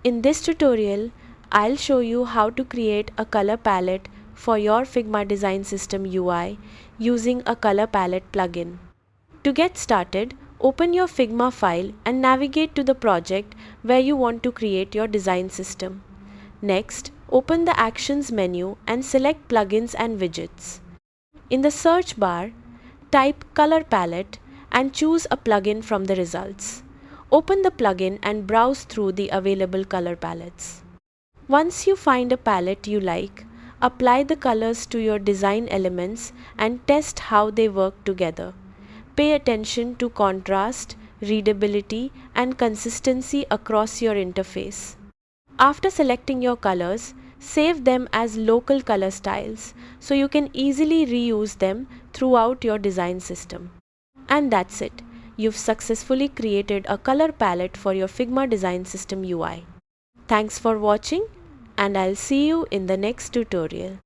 In this tutorial, I'll show you how to create a color palette for your Figma design system UI using a color palette plugin. To get started, open your Figma file and navigate to the project where you want to create your design system. Next, open the Actions menu and select Plugins and Widgets. In the search bar, type Color Palette and choose a plugin from the results. Open the plugin and browse through the available color palettes. Once you find a palette you like, apply the colors to your design elements and test how they work together. Pay attention to contrast, readability, and consistency across your interface. After selecting your colors, save them as local color styles so you can easily reuse them throughout your design system. And that's it. You've successfully created a color palette for your Figma design system UI. Thanks for watching, and I'll see you in the next tutorial.